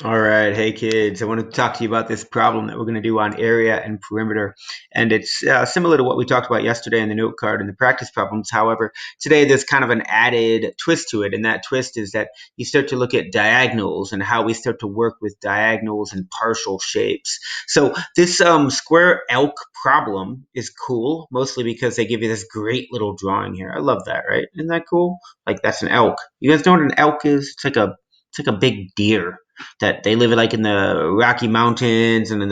All right, hey kids, I want to talk to you about this problem that we're going to do on area and perimeter. And it's similar to what we talked about yesterday in the note card and the practice problems. However, today there's kind of an added twist to it. And that twist is that you start to look at diagonals and how we start to work with diagonals and partial shapes. So this square elk problem is cool, mostly because they give you this great little drawing here. I love that, right? Isn't that cool? Like that's an elk. You guys know what an elk is? It's like a big deer that they live like in the Rocky Mountains and in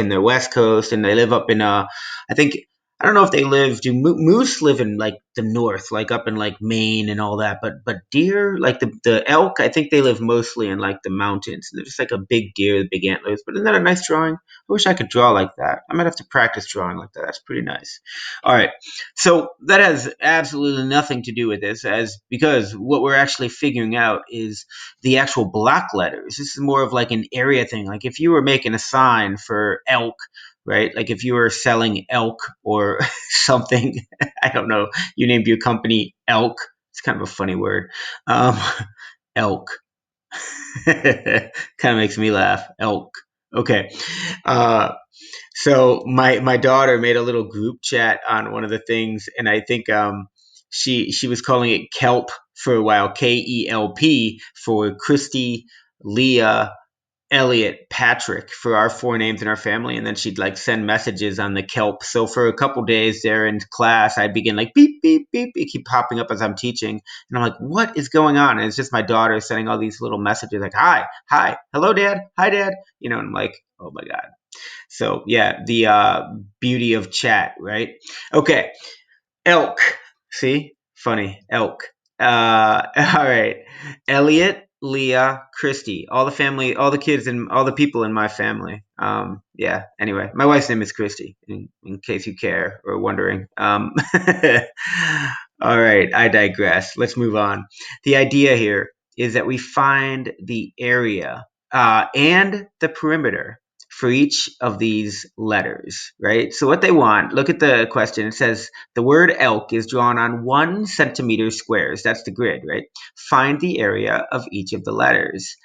the West Coast, and they live up in I think I don't know if they live. Do moose live in like the north, like up in like Maine and all that? But deer, like the elk, I think they live mostly in like the mountains. They're just like a big deer with big antlers. But isn't that a nice drawing? I wish I could draw like that. I might have to practice drawing like that. That's pretty nice. All right, so that has absolutely nothing to do with this, as because what we're actually figuring out is the actual block letters. This is more of like an area thing. Like if you were making a sign for elk, right? Like if you were selling elk or something, I don't know, you named your company Elk. It's kind of a funny word. Um, elk. Kind of makes me laugh. Elk. Okay. Uh, so my daughter made a little group chat on one of the things, and I think she was calling it Kelp for a while, KELP for Christy, Leah, Elliot, Patrick for our four names in our family, and then she'd like send messages on the kelp. So for a couple days there in class, I'd begin like beep beep beep, it keep popping up as I'm teaching, and I'm like, what is going on? And it's just my daughter sending all these little messages like, hi, hello, dad, hi, dad. And I'm like, oh my god. So yeah, the beauty of chat, right? Okay, elk. See, funny elk. All right, Elliot, Leah, Christy, all the family, all the kids, and all the people in my family. Yeah. Anyway, my wife's name is Christy, in case you care or wondering. All right, I digress. Let's move on. The idea here is that we find the area and the perimeter for each of these letters, right? So what they want, look at the question. It says the word elk is drawn on 1 centimeter squares. That's the grid, right? Find the area of each of the letters.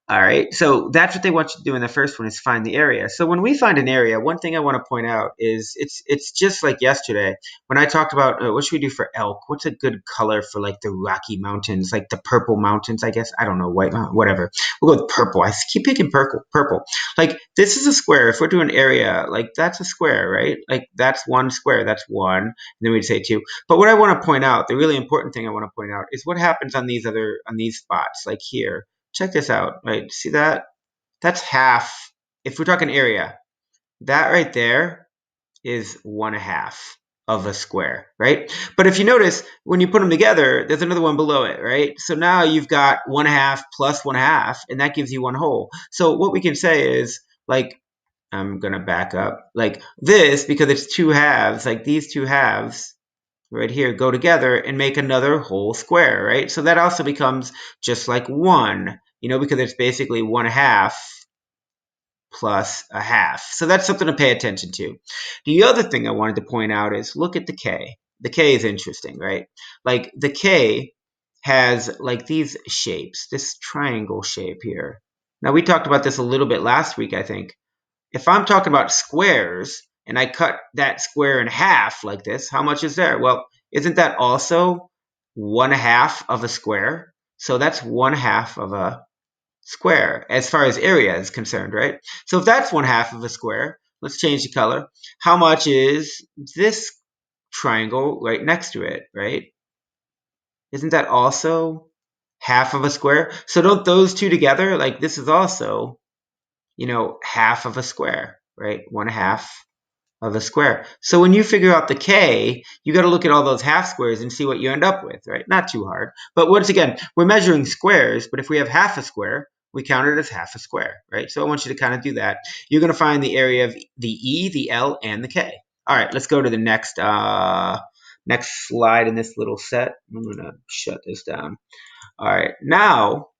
All right. So that's what they want you to do in the first one is find the area. So when we find an area, one thing I want to point out is it's just like yesterday when I talked about what should we do for elk? What's a good color for like the Rocky Mountains, like the purple mountains? I guess I don't know, white, whatever. We'll go with purple. I keep picking purple. Purple. Like this is a square. If we're doing area, like that's a square, right? Like that's one square. That's one. And then we'd say two. But what I want to point out, the really important thing I want to point out is what happens on these spots, like here. Check this out, right? See that? That's half. If we're talking area, that right there is 1/2 of a square, right? But if you notice, when you put them together, there's another one below it, right? So now you've got 1/2 plus 1/2, and that gives you one whole. So what we can say is, like, I'm gonna back up, like this, because it's two halves, like these two halves right here go together and make another whole square, right? So that also becomes just like one, because it's basically 1/2 plus a half. So that's something to pay attention to. The other thing I wanted to point out is look at the K. The K is interesting, right? Like the K has like these shapes, this triangle shape here. Now we talked about this a little bit last week, I think. If I'm talking about squares and I cut that square in half like this, how much is there? Well, isn't that also 1/2 of a square? So that's 1/2 of a square as far as area is concerned, right? So if that's 1/2 of a square, let's change the color. How much is this triangle right next to it, right? Isn't that also half of a square? So don't those two together, like this is also, half of a square, right? 1/2 of a square. So when you figure out the K, you got to look at all those half squares and see what you end up with, right? Not too hard. But once again, we're measuring squares, but if we have half a square, we count it as half a square, right? So I want you to kind of do that. You're going to find the area of the E, the L, and the K. All right, let's go to the next slide in this little set. I'm going to shut this down. All right, now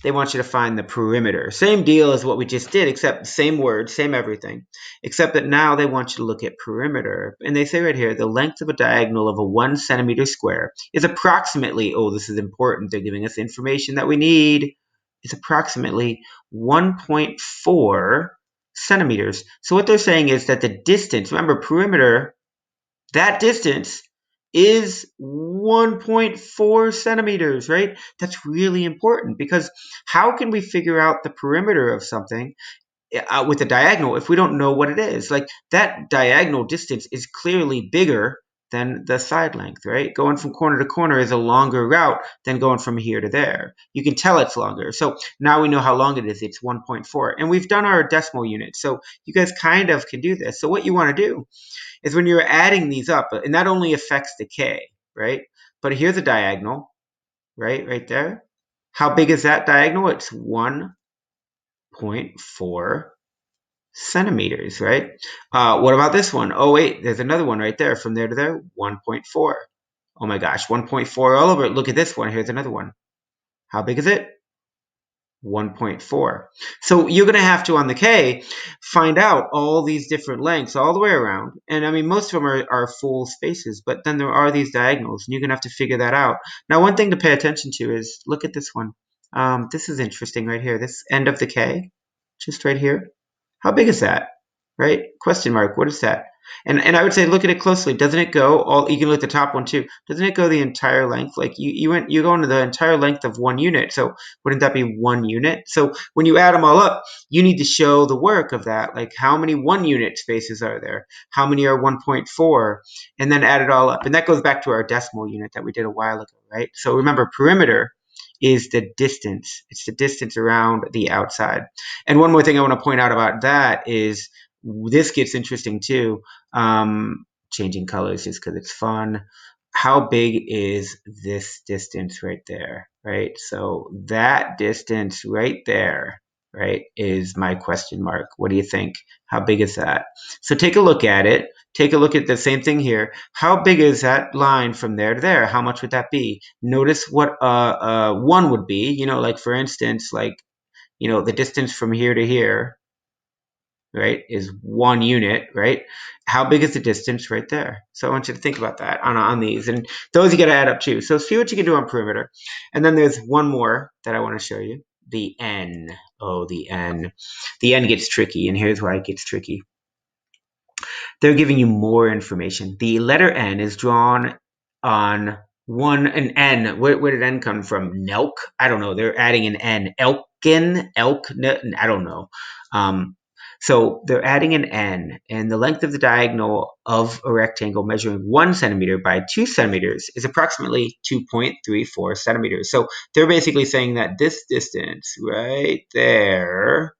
they want you to find the perimeter. Same deal as what we just did, except same word, same everything, except that now they want you to look at perimeter. And they say right here, the length of a diagonal of a 1 centimeter square is approximately, oh, this is important, they're giving us information that we need, is approximately 1.4 centimeters. So what they're saying is that the distance, remember perimeter, that distance is 1.4 centimeters, right? That's really important because how can we figure out the perimeter of something with a diagonal if we don't know what it is? Like that diagonal distance is clearly bigger than the side length, right? Going from corner to corner is a longer route than going from here to there. You can tell it's longer. So now we know how long it is. It's 1.4. And we've done our decimal units. So you guys kind of can do this. So what you want to do is when you're adding these up, and that only affects the k, right? But here's a diagonal, right? Right there. How big is that diagonal? It's 1.4 centimeters, right? What about this one? Oh, wait, there's another one right there. From there to there, 1.4. Oh my gosh, 1.4 all over it. Look at this one. Here's another one. How big is it? 1.4. So you're going to have to, on the K, find out all these different lengths all the way around. And I mean, most of them are full spaces, but then there are these diagonals, and you're going to have to figure that out. Now, one thing to pay attention to is, look at this one. This is interesting right here. This end of the K, just right here. How big is that? Right? Question mark. What is that? And I would say look at it closely. Doesn't it go all? You can look at the top one too. Doesn't it go the entire length? Like you go into the entire length of one unit. So wouldn't that be 1 unit? So when you add them all up, you need to show the work of that. Like how many 1 unit spaces are there? How many are 1.4? And then add it all up. And that goes back to our decimal unit that we did a while ago, right? So remember, perimeter is the distance. It's the distance around the outside. And one more thing I want to point out about that is this gets interesting too. Changing colors just because it's fun. How big is this distance right there, right? So that distance right there, right, is my question mark. What do you think? How big is that? So take a look at it. Take a look at the same thing here. How big is that line from there to there? How much would that be? Notice what one would be. You know, like for instance, like, you know, the distance from here to here, right, is 1 unit, right? How big is the distance right there? So I want you to think about that on these, and those you got to add up too. So see what you can do on perimeter. And then there's one more that I want to show you, the N. Oh, the N. The N gets tricky, and here's why it gets tricky. They're giving you more information. The letter N is drawn on an N. Where did N come from? Nelk? I don't know. They're adding an N. Elk? I don't know. So they're adding an N, and the length of the diagonal of a rectangle measuring 1 centimeter by 2 centimeters is approximately 2.34 centimeters. So they're basically saying that this distance right there,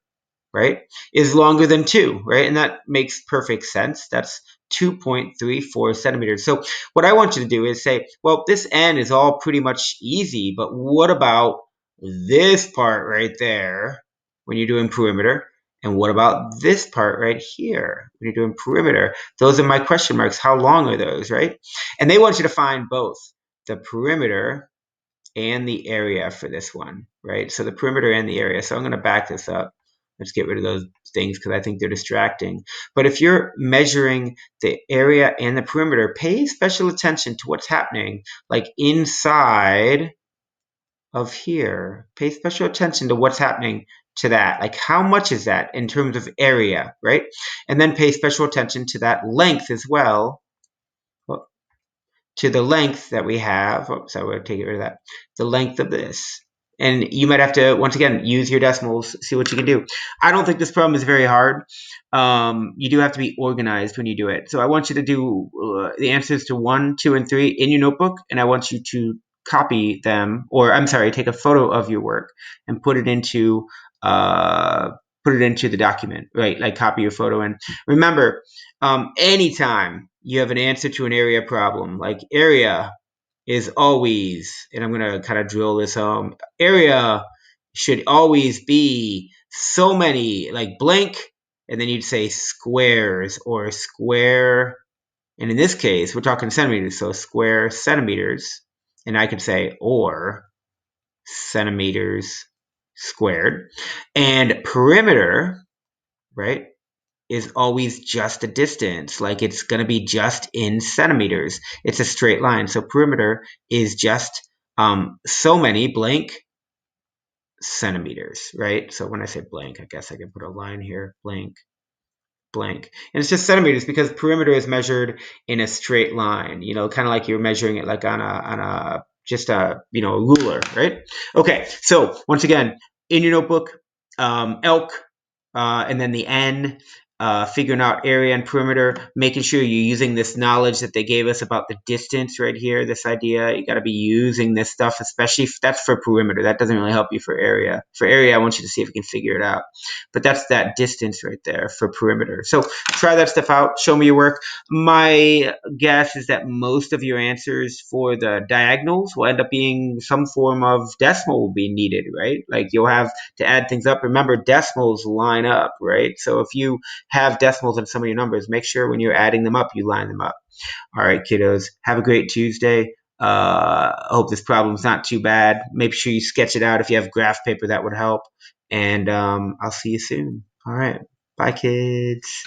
right, is longer than 2, right? And that makes perfect sense. That's 2.34 centimeters. So what I want you to do is say, well, this N is all pretty much easy, but what about this part right there when you're doing perimeter? And what about this part right here when you're doing perimeter? Those are my question marks. How long are those, right? And they want you to find both the perimeter and the area for this one, right? So the perimeter and the area. So I'm going to back this up. Let's get rid of those things because I think they're distracting. But if you're measuring the area and the perimeter, pay special attention to what's happening, like inside of here. Pay special attention to what's happening to that. Like how much is that in terms of area, right? And then pay special attention to that length as well, to the length that we have. Oh, sorry, we're going to take rid of that. The length of this. And you might have to, once again, use your decimals, see what you can do. I don't think this problem is very hard. You do have to be organized when you do it. So I want you to do the answers to 1, 2, and 3 in your notebook, and I want you to copy them, or I'm sorry, take a photo of your work and put it into the document, right? Like copy your photo in. Remember, anytime you have an answer to an area problem, like area is always, and I'm going to kind of drill this home, area should always be so many, like blank, and then you'd say squares or square. And in this case, we're talking centimeters, so square centimeters. And I could say or centimeters squared. And perimeter, right, is always just a distance. Like it's going to be just in centimeters. It's a straight line. So perimeter is just so many blank centimeters, right? So when I say blank, I guess I can put a line here, blank, blank. And it's just centimeters because perimeter is measured in a straight line, kind of like you're measuring it like on a just a, a ruler, right? Okay, so once again, in your notebook, elk, and then the N, figuring out area and perimeter, making sure you're using this knowledge that they gave us about the distance right here, this idea. You got to be using this stuff, especially if that's for perimeter. That doesn't really help you for area. For area, I want you to see if you can figure it out. But that's that distance right there for perimeter. So try that stuff out. Show me your work. My guess is that most of your answers for the diagonals will end up being some form of decimal will be needed, right? Like you'll have to add things up. Remember, decimals line up, right? So if you have decimals in some of your numbers, make sure when you're adding them up, you line them up. All right, kiddos, have a great Tuesday. I hope this problem's not too bad. Make sure you sketch it out. If you have graph paper, that would help. And I'll see you soon. All right. Bye, kids.